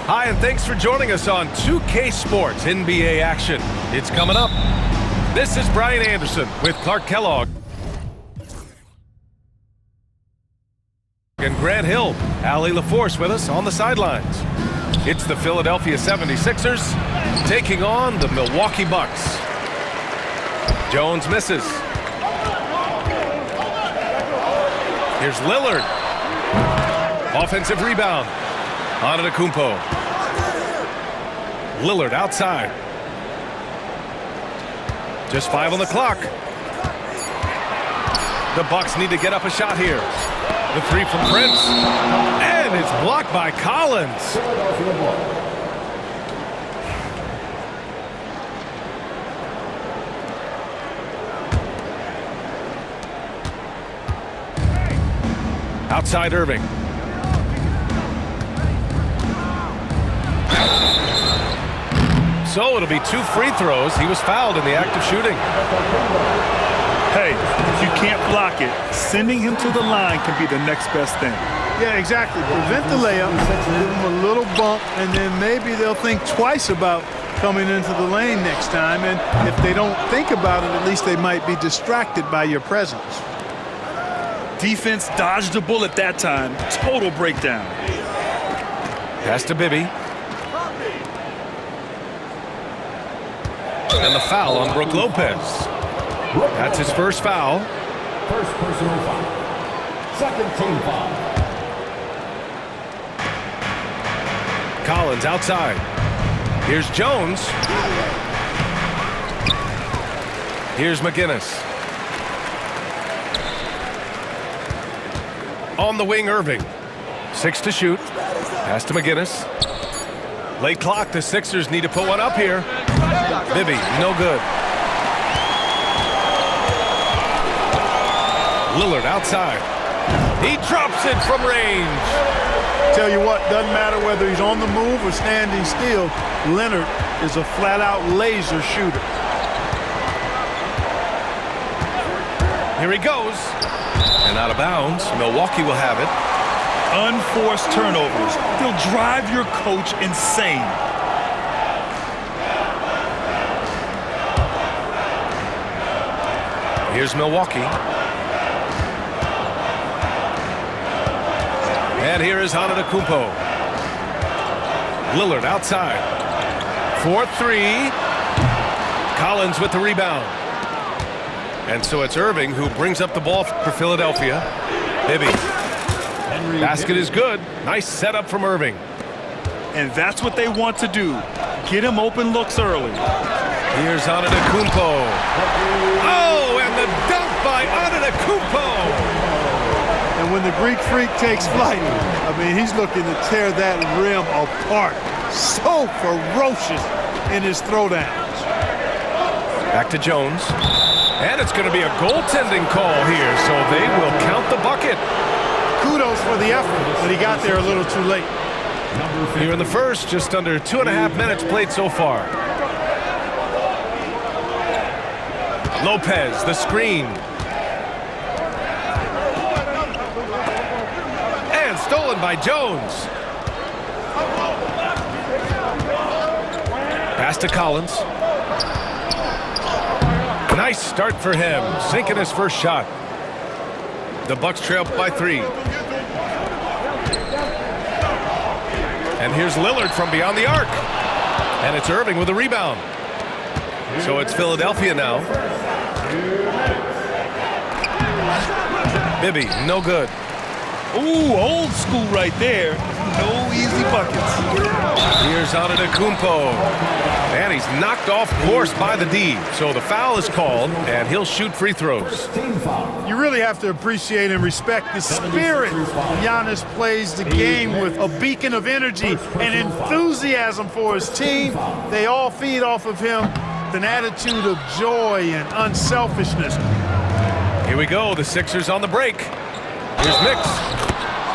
Hi, and thanks for joining us on 2K Sports NBA action. It's coming up. This is Brian Anderson with Clark Kellogg and Grant Hill. Allie LaForce with us on the sidelines. It's the Philadelphia 76ers taking on the Milwaukee Bucks. Jones misses. Here's Lillard. Offensive rebound. Antetokounmpo. Lillard outside. Just 5 on the clock. The Bucks need to get up a shot here. The 3 from Prince. And it's blocked by Collins. Outside Irving. So it'll be 2 free throws. He was fouled in the act of shooting. Hey, if you can't block it, sending him to the line can be the next best thing. Yeah, exactly. Prevent the layup, give them a little bump, and then maybe they'll think twice about coming into the lane next time. And if they don't think about it, at least they might be distracted by your presence. Defense dodged the bullet that time. Total breakdown. Pass to Bibby. And the foul on Brook Lopez. That's his first foul. First personal foul. Second team foul. Collins outside. Here's Jones. Here's McGinnis. On the wing, Irving. 6 to shoot. Pass to McGinnis. Late clock. The Sixers need to put one up here. Bibby, no good. Lillard outside. He drops it from range. Tell you what, doesn't matter whether he's on the move or standing still, Leonard is a flat-out laser shooter. Here he goes. And out of bounds. Milwaukee will have it. Unforced turnovers. They'll drive your coach insane. Here's Milwaukee. And here is Antetokounmpo. Lillard outside. 4-3. Collins with the rebound. And so it's Irving who brings up the ball for Philadelphia. Bibby. Basket is good. Nice setup from Irving. And that's what they want to do. Get him open looks early. Here's Antetokounmpo. Oh, and the dunk by Antetokounmpo. And when the Greek Freak takes flight, I mean, he's looking to tear that rim apart. So ferocious in his throwdowns. Back to Jones. And it's going to be a goaltending call here, so they will count the bucket. Kudos for the effort, but he got there a little too late. Here in the first, just under 2.5 minutes played so far. Lopez, the screen. And stolen by Jones. Pass to Collins. Nice start for him, sinking his first shot. The Bucks trail by 3. And here's Lillard from beyond the arc. And it's Irving with a rebound. So it's Philadelphia now. Bibby, no good. Ooh, old school right there. No easy buckets. Here's Antetokounmpo. And he's knocked off course by the D. So the foul is called, and he'll shoot free throws. You really have to appreciate and respect the spirit Giannis plays the game with. A beacon of energy and enthusiasm for his team. They all feed off of him with an attitude of joy and unselfishness. Here we go, the Sixers on the break. Here's Mix.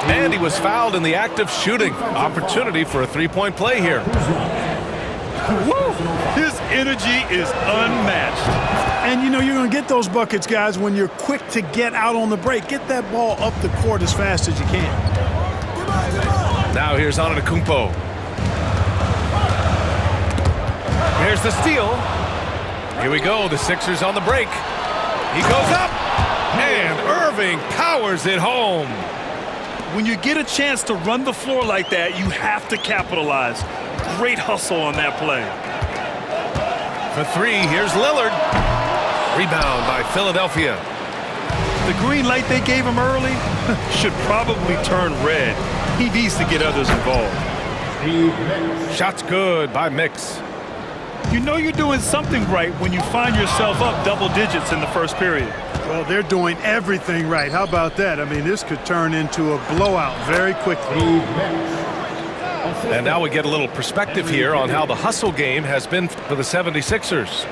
And he was fouled in the act of shooting. Opportunity for a 3-point play here. Woo! His energy is unmatched. And, you know, you're going to get those buckets, guys, when you're quick to get out on the break. Get that ball up the court as fast as you can. Now here's Antetokounmpo. There's the steal. Here we go. The Sixers on the break. He goes up, and Irving powers it home. When you get a chance to run the floor like that, you have to capitalize. Great hustle on that play. For three, here's Lillard. Rebound by Philadelphia. The green light they gave him early should probably turn red. He needs to get others involved. Shot's good by Mix. You know you're doing something right when you find yourself up double digits in the first period. Well, they're doing everything right. How about that? I mean, this could turn into a blowout very quickly. And now we get a little perspective here on how the hustle game has been for the 76ers.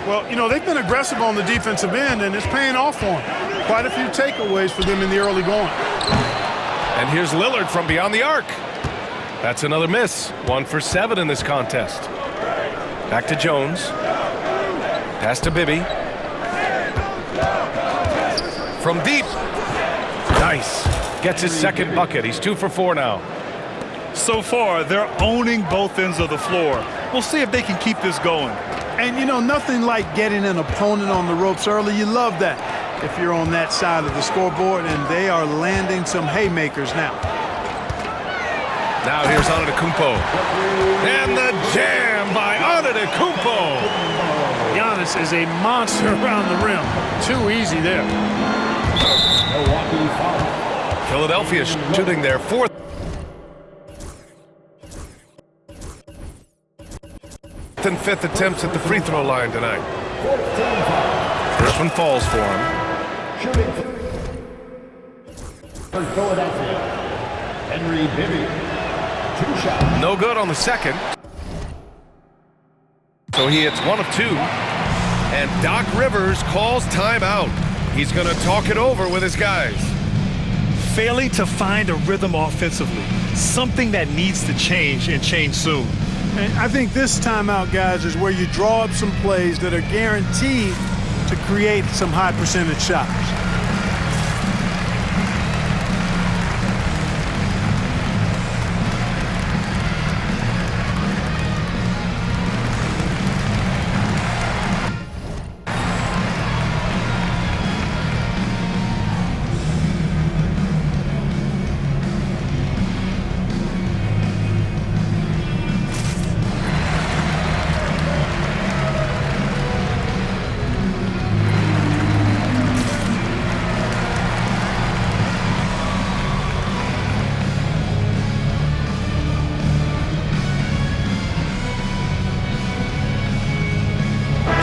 Well, you know, they've been aggressive on the defensive end, and it's paying off for them. Quite a few takeaways for them in the early going. And here's Lillard from beyond the arc. That's another miss. 1 for 7 in this contest. Back to Jones. Pass to Bibby. From deep. Nice. Gets his second bucket. He's 2 for 4 now. So far, they're owning both ends of the floor. We'll see if they can keep this going. And, you know, nothing like getting an opponent on the ropes early. You love that if you're on that side of the scoreboard, and they are landing some haymakers now. Now here's Antetokounmpo. And the jam by Antetokounmpo. Giannis is a monster around the rim. Too easy there. Philadelphia shooting their 4th and 5th attempts at the free throw line tonight. First one falls for him. Shooting for Philadelphia, Henry Bibby. 2 shots. No good on the second. So he hits 1 of 2. And Doc Rivers calls timeout. He's going to talk it over with his guys. Failing to find a rhythm offensively. Something that needs to change, and change soon. And I think this timeout, guys, is where you draw up some plays that are guaranteed to create some high percentage shots.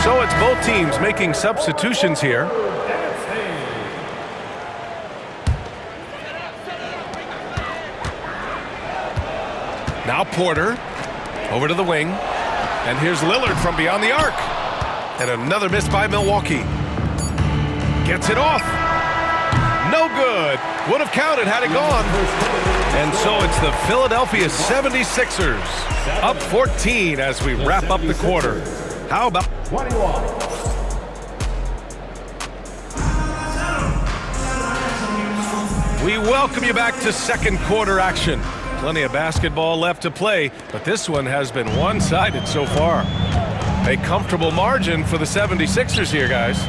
So it's both teams making substitutions here. Now Porter over to the wing. And here's Lillard from beyond the arc. And another miss by Milwaukee. Gets it off. No good. Would have counted had it gone. And so it's the Philadelphia 76ers up 14 as we wrap up the quarter. How about 21. We welcome you back to second quarter action. Plenty of basketball left to play, but this one has been one-sided so far. A comfortable margin for the 76ers here, guys.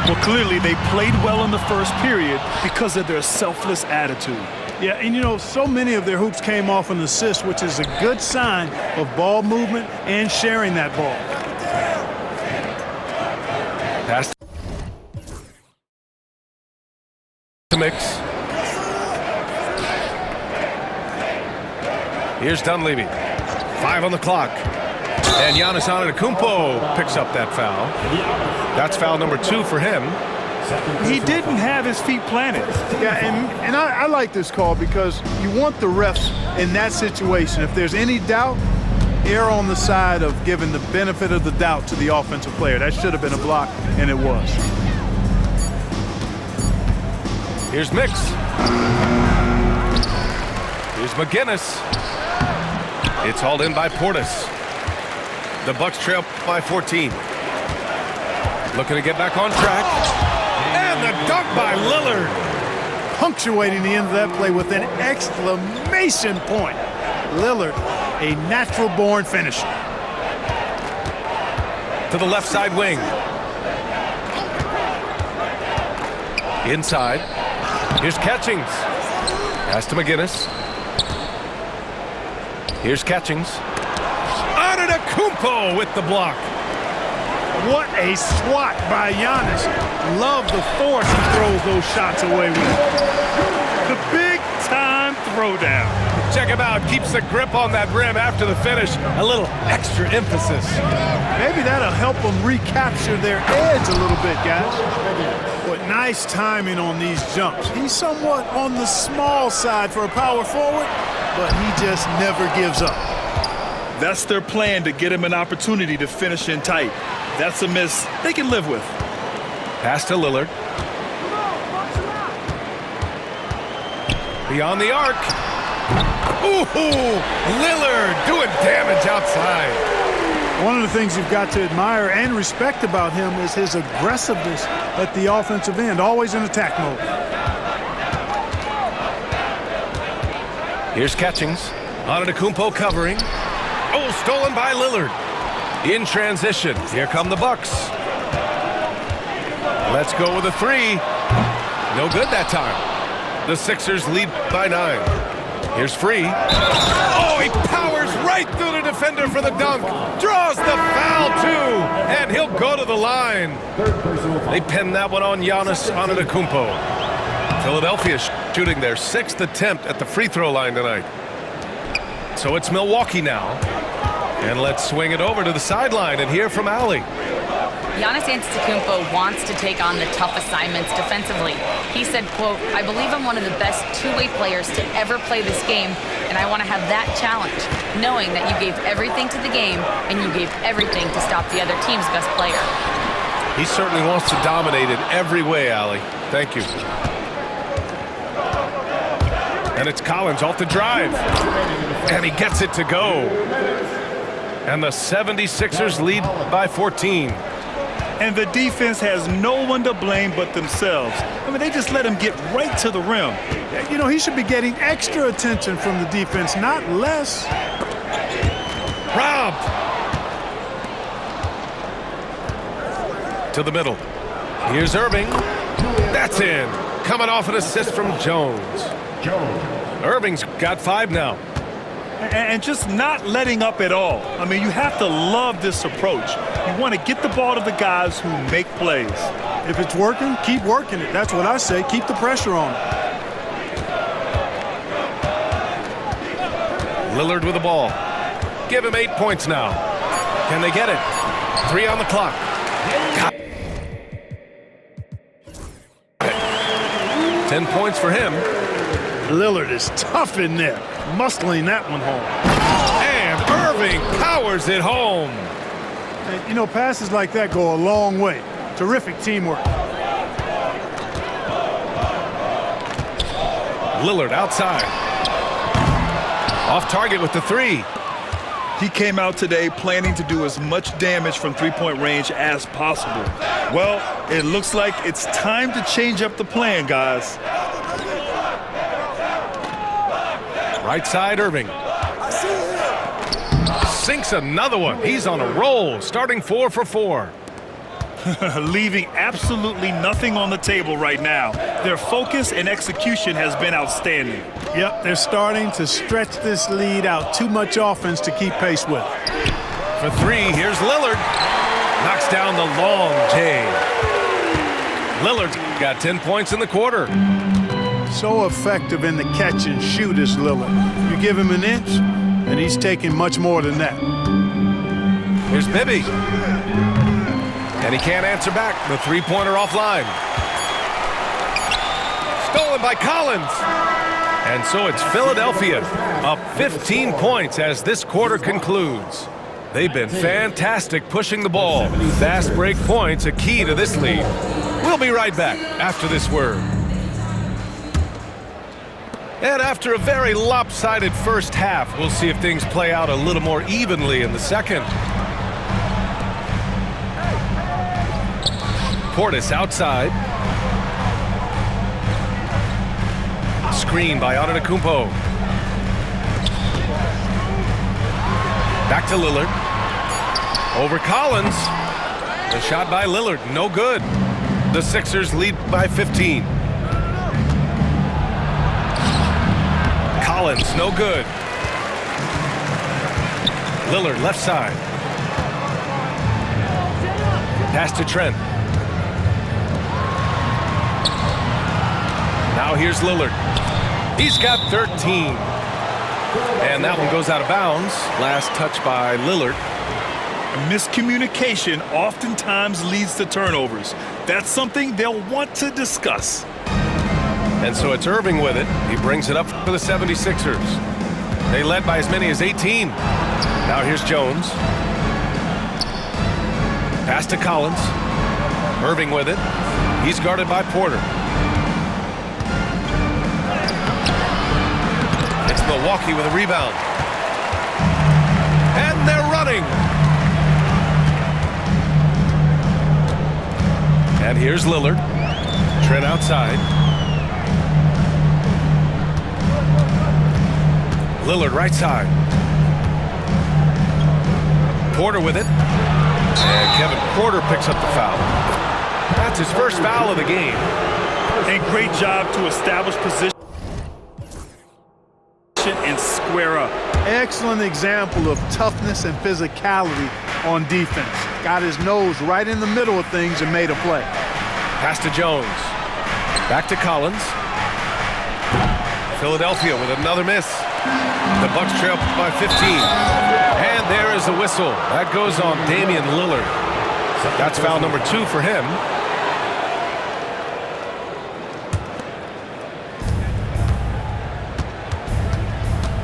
Well, clearly they played well in the first period because of their selfless attitude. Yeah, and you know, so many of their hoops came off an assist, which is a good sign of ball movement and sharing that ball. Pass to Mix. Here's Dunleavy. 5 on the clock. And Giannis Antetokounmpo picks up that foul. That's foul number 2 for him. He didn't have his feet planted. Yeah, and I like this call because you want the refs in that situation. If there's any doubt, err on the side of giving the benefit of the doubt to the offensive player. That should have been a block, and it was. Here's Mix. Here's McGinnis. It's hauled in by Portis. The Bucks trail by 14. Looking to get back on track. And the dunk by Lillard. Punctuating the end of that play with an exclamation point. Lillard, a natural-born finisher. to the left side wing. Inside. Here's Catchings. Pass to McGinnis. Here's Catchings. Antetokounmpo with the block. What a swat by Giannis. Love the force he throws those shots away with. The big-time throwdown. Check him out. Keeps the grip on that rim after the finish. A little extra emphasis. Maybe that'll help them recapture their edge a little bit, guys. But nice timing on these jumps. He's somewhat on the small side for a power forward, but he just never gives up. That's their plan, to get him an opportunity to finish in tight. That's a miss they can live with. Pass to Lillard. Beyond the arc. Ooh, Lillard doing damage outside. One of the things you've got to admire and respect about him is his aggressiveness at the offensive end, always in attack mode. Here's Catchings. Antetokounmpo covering. Oh, stolen by Lillard. In transition, here come the Bucks. Let's go with a three. No good that time. The Sixers lead by 9. Here's Free. Oh, he powers right through the defender for the dunk. Draws the foul, too. And he'll go to the line. They pin that one on Giannis Antetokounmpo. Philadelphia shooting their 6th attempt at the free throw line tonight. So it's Milwaukee now. And let's swing it over to the sideline and hear from Allie. Giannis Antetokounmpo wants to take on the tough assignments defensively. He said, quote, "I believe I'm one of the best two-way players to ever play this game, and I want to have that challenge, knowing that you gave everything to the game and you gave everything to stop the other team's best player." He certainly wants to dominate in every way, Allie. Thank you. And it's Collins off the drive. And he gets it to go. And the 76ers lead by 14. And the defense has no one to blame but themselves. I mean, they just let him get right to the rim. You know, he should be getting extra attention from the defense, not less. Robbed. To the middle. Here's Irving. That's in. Coming off an assist from Jones. Irving's got 5 now. And just not letting up at all. I mean, you have to love this approach. You want to get the ball to the guys who make plays. If it's working, keep working it. That's what I say. Keep the pressure on. Lillard with the ball. Give him 8 points now. Can they get it? 3 on the clock. Got it. 10 points for him. Lillard is tough in there, muscling that one home. And Irving powers it home. And, you know, passes like that go a long way. Terrific teamwork. Lillard outside. Off target with the 3. He came out today planning to do as much damage from three-point range as possible. Well, it looks like it's time to change up the plan, guys. Right side, Irving. Sinks another one. He's on a roll, starting 4 for 4. Leaving absolutely nothing on the table right now. Their focus and execution has been outstanding. Yep, they're starting to stretch this lead out. Too much offense to keep pace with. For 3, here's Lillard. Knocks down the long J. Lillard's got 10 points in the quarter. So effective in the catch and shoot is Lillard. You give him an inch, and he's taking much more than that. Here's Bibby. And he can't answer back. The three-pointer offline. Stolen by Collins. And so it's Philadelphia up 15 points as this quarter concludes. They've been fantastic pushing the ball. Fast break points a key to this lead. We'll be right back after this word. And after a very lopsided first half, we'll see if things play out a little more evenly in the second. Portis outside. Screen by Antetokounmpo. Back to Lillard. Over Collins. The shot by Lillard, no good. The Sixers lead by 15. Collins, no good. Lillard, left side. Pass to Trent. Now here's Lillard. He's got 13. And that one goes out of bounds. Last touch by Lillard. Miscommunication oftentimes leads to turnovers. That's something they'll want to discuss. And so it's Irving with it. He brings it up for the 76ers. They led by as many as 18. Now here's Jones. Pass to Collins. Irving with it. He's guarded by Porter. It's Milwaukee with a rebound. And they're running. And here's Lillard. Trent outside. Lillard right side. Porter with it. And Kevin Porter picks up the foul. That's his first foul of the game. And great job to establish position and square up. Excellent example of toughness and physicality on defense. Got his nose right in the middle of things and made a play. Pass to Jones. Back to Collins. Philadelphia with another miss. The Bucks trail by 15. And there is a whistle. That goes on Damian Lillard. That's foul number 2 for him.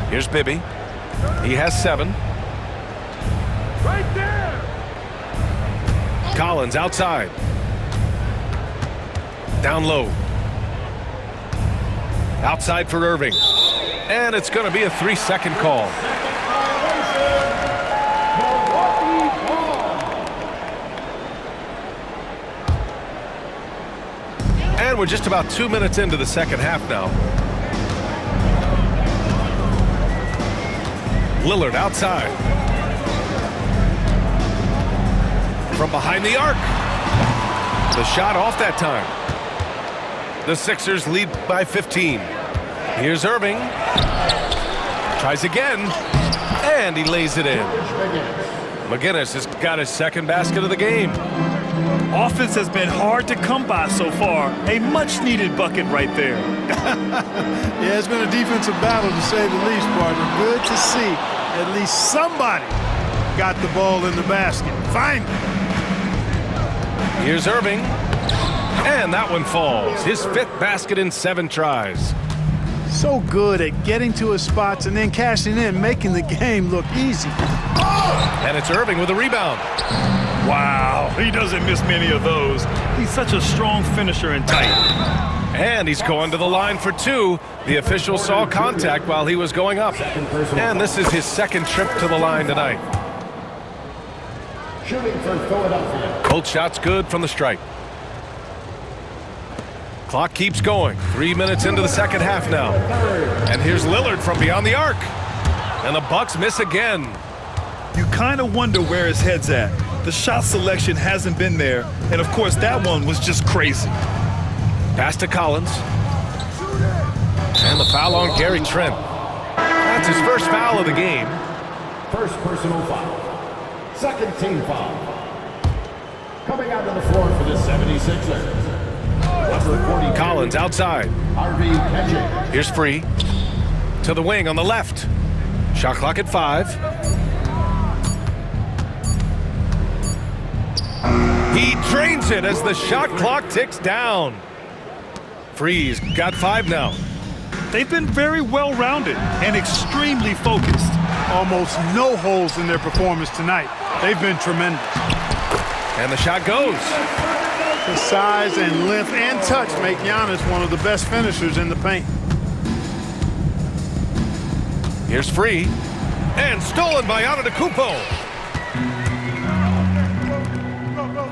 Here's Bibby. He has 7. Right there. Collins outside. Down low. Outside for Irving. And it's going to be a 3-second call. And we're just about 2 minutes into the second half now. Lillard outside. From behind the arc. The shot off that time. The Sixers lead by 15. Here's Irving. Tries again. And he lays it in. McGinnis has got his second basket of the game. Offense has been hard to come by so far. A much-needed bucket right there. Yeah, it's been a defensive battle to say the least, partner. Good to see at least somebody got the ball in the basket. Finally. Here's Irving. And that one falls. His 5th basket in 7 tries. So good at getting to his spots and then cashing in, making the game look easy. And it's Irving with a rebound. Wow, he doesn't miss many of those. He's such a strong finisher and tight. And he's going to the line for 2. The official saw contact while he was going up. And this is his 2nd trip to the line tonight. Shooting for Philadelphia. Both shots good from the strike. Clock keeps going. 3 minutes into the second half now. And here's Lillard from beyond the arc. And the Bucks miss again. You kind of wonder where his head's at. The shot selection hasn't been there. And, of course, that one was just crazy. Pass to Collins. And the foul on Gary Trent. That's his first foul of the game. First personal foul. Second team foul. Coming out to the floor for the 76ers. Collins outside. Here's Free. To the wing on the left. Shot clock at 5. He drains it as the shot clock ticks down. Free's got 5 now. They've been very well-rounded and extremely focused. Almost no holes in their performance tonight. They've been tremendous. And the shot goes. The size and length and touch make Giannis one of the best finishers in the paint. Here's Free. And stolen by Antetokounmpo.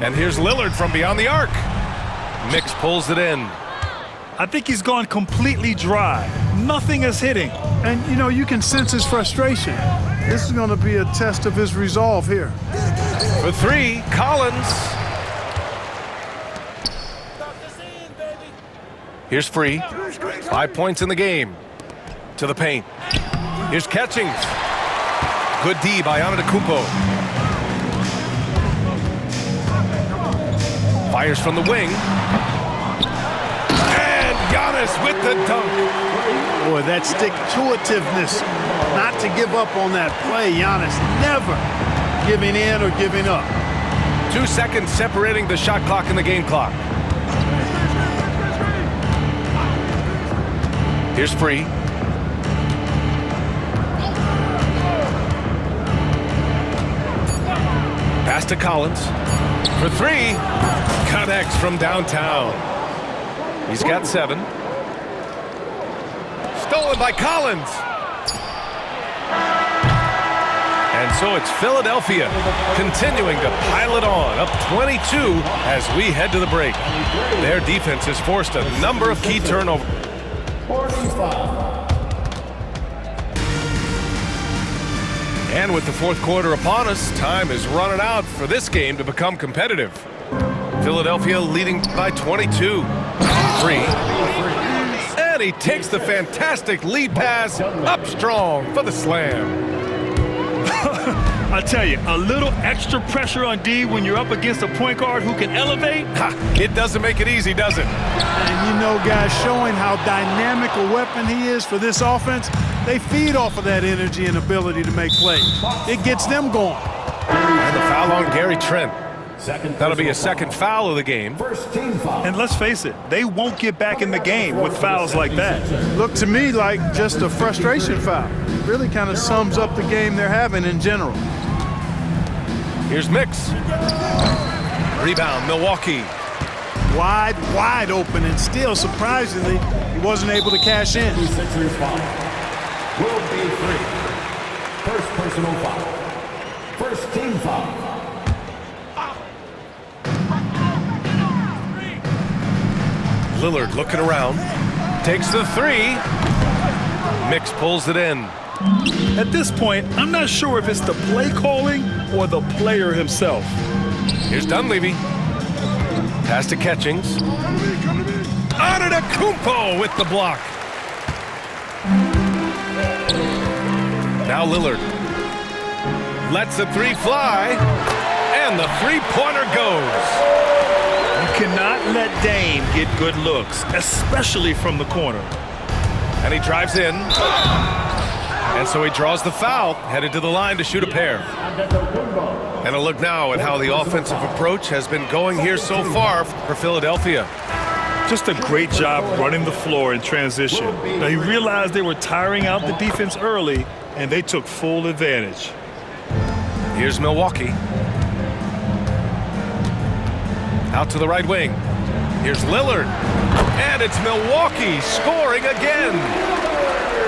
And here's Lillard from beyond the arc. Mix pulls it in. I think he's gone completely dry. Nothing is hitting. And, you know, you can sense his frustration. This is going to be a test of his resolve here. For 3, Collins. Here's Free. 5 points in the game. To the paint. Here's Catchings. Good D by Antetokounmpo. Fires from the wing. And Giannis with the dunk. Boy, that stick-to-itiveness, not to give up on that play. Giannis never giving in or giving up. 2 seconds separating the shot clock and the game clock. Here's Free. Pass to Collins. For 3. Connects from downtown. He's got 7. Stolen by Collins. And so it's Philadelphia continuing to pile it on, up 22 as we head to the break. Their defense has forced a number of key turnovers. 45. And with the fourth quarter upon us, time is running out for this game to become competitive. Philadelphia leading by 22. Free. And he takes the fantastic lead pass up strong for the slam. I tell you, a little extra pressure on D when you're up against a point guard who can elevate. It doesn't make it easy, does it? And you know, guys, showing how dynamic a weapon he is for this offense, they feed off of that energy and ability to make plays. It gets them going. And the foul on Gary Trent. That'll be a second foul of the game. First team foul. And let's face it, they won't get back in the game with fouls like that. Looked to me like just a frustration foul. Really kind of sums up the game they're having in general. Here's Mix. Rebound, Milwaukee. Wide open, and still, surprisingly, he wasn't able to cash in. 76ers foul. Will be 3. First personal foul. First team foul. Lillard looking around. Takes the 3. Mix pulls it in. At this point, I'm not sure if it's the play calling or the player himself. Here's Dunleavy. Pass to Catchings. Antetokounmpo with the block. Now Lillard. Lets the 3 fly. And the three-pointer goes. You cannot let Dame get good looks, especially from the corner. And he drives in. And so he draws the foul, headed to the line to shoot a pair. And a look now at how the offensive approach has been going here so far for Philadelphia. Just a great job running the floor in transition. Now, he realized they were tiring out the defense early, and they took full advantage. Here's Milwaukee. Out to the right wing. Here's Lillard. And it's Milwaukee scoring again.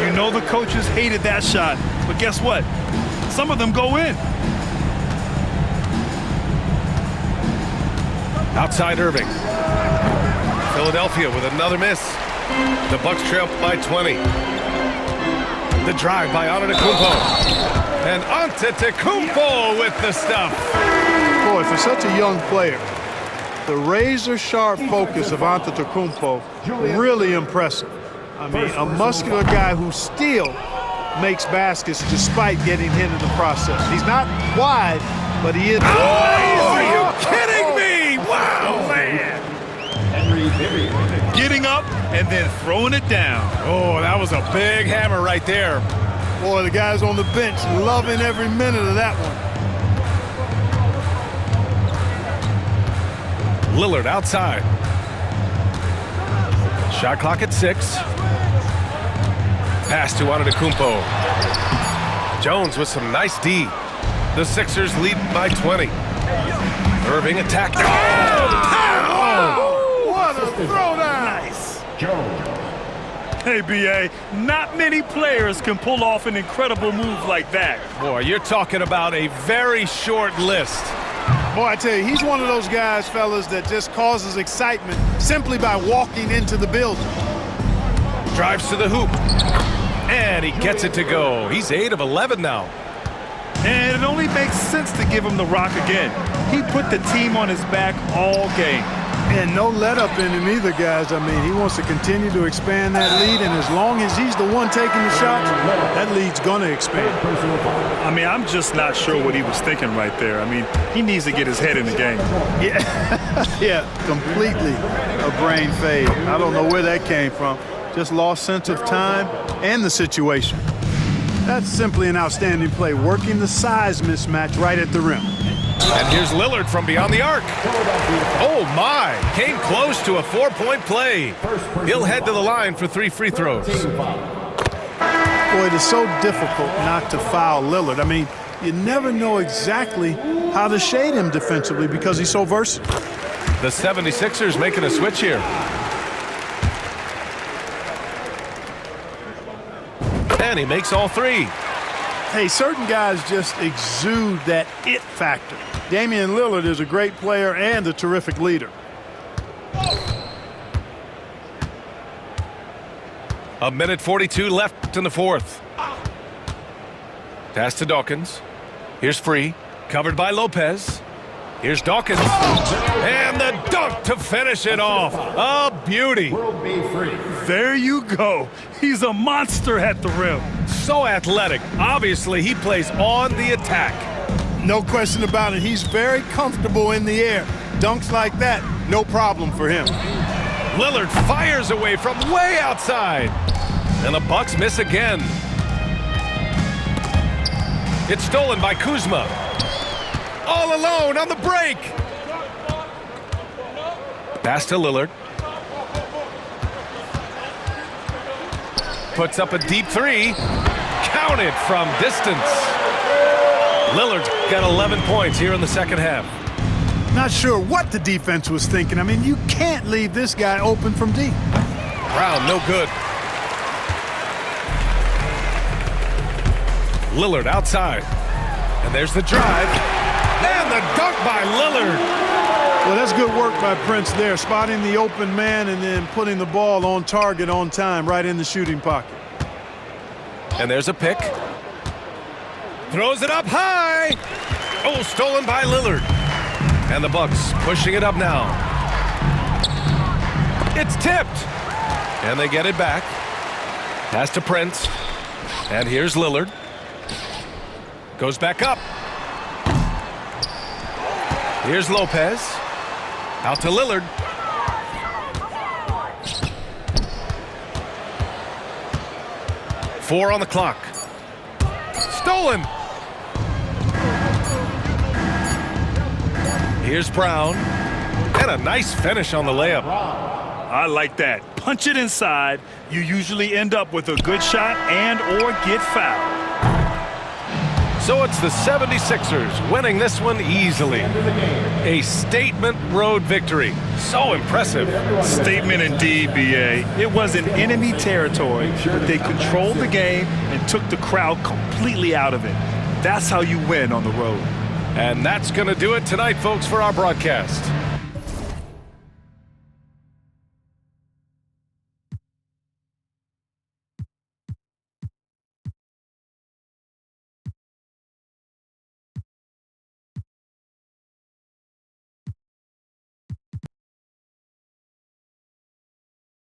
You know the coaches hated that shot, but guess what? Some of them go in. Outside Irving. Philadelphia with another miss. The Bucks trail by 20. The drive by Antetokounmpo. And Antetokounmpo with the stuff. Boy, for such a young player, the razor-sharp focus of Antetokounmpo, really impressive. I mean, a muscular guy who still makes baskets despite getting hit in the process. He's not wide, but he is. Oh, are you kidding me? Wow, man. Getting up and then throwing it down. Oh, that was a big hammer right there. Boy, the guys on the bench loving every minute of that one. Lillard outside. Shot clock at 6. Pass to Antetokounmpo. Jones with some nice D. The Sixers lead by 20. Irving attacked. Oh, what a throwdown! Nice. Hey, B.A., not many players can pull off an incredible move like that. Boy, you're talking about a very short list. Boy, I tell you, he's one of those guys, fellas, that just causes excitement simply by walking into the building. Drives to the hoop. And he gets it to go. He's 8 of 11 now. And it only makes sense to give him the rock again. He put the team on his back all game. And no let up in him either, guys. I mean, he wants to continue to expand that lead, and as long as he's the one taking the shots, that lead's going to expand. I mean, I'm just not sure what he was thinking right there. I mean, he needs to get his head in the game. Yeah, yeah, completely a brain fade. I don't know where that came from. Just lost sense of time and the situation. That's simply an outstanding play, working the size mismatch right at the rim. And here's Lillard from beyond the arc. Oh, my. Came close to a 4-point play. He'll head to the line for 3 free throws. Boy, it is so difficult not to foul Lillard. I mean, you never know exactly how to shade him defensively because he's so versatile. The 76ers making a switch here. And he makes all 3. Hey, certain guys just exude that it factor. Damian Lillard is a great player and a terrific leader. A minute 42 left in the fourth. Pass to Dawkins. Here's Free. Covered by Lopez. Here's Dawkins. And the dunk to finish it off. A beauty. There you go. He's a monster at the rim. So athletic. Obviously, he plays on the attack. No question about it. He's very comfortable in the air. Dunks like that, no problem for him. Lillard fires away from way outside. And the Bucks miss again. It's stolen by Kuzma. All alone on the break. Pass to Lillard. Puts up a deep 3. Counted from distance. Lillard's got 11 points here in the second half. Not sure what the defense was thinking. I mean, you can't leave this guy open from deep. Brown, no good. Lillard outside. And there's the drive. And the dunk by Lillard. Well, that's good work by Prince there, spotting the open man and then putting the ball on target on time right in the shooting pocket. And there's a pick. Throws it up high. Oh, stolen by Lillard. And the Bucks pushing it up now. It's tipped. And they get it back. Pass to Prince. And here's Lillard. Goes back up. Here's Lopez. Out to Lillard. Four on the clock. Stolen. Here's Brown. And a nice finish on the layup. I like that. Punch it inside. You usually end up with a good shot and or get fouled. So it's the 76ers winning this one easily. A statement road victory. So impressive. Statement indeed, B.A. It was in enemy territory, but they controlled the game and took the crowd completely out of it. That's how you win on the road. And that's going to do it tonight, folks, for our broadcast.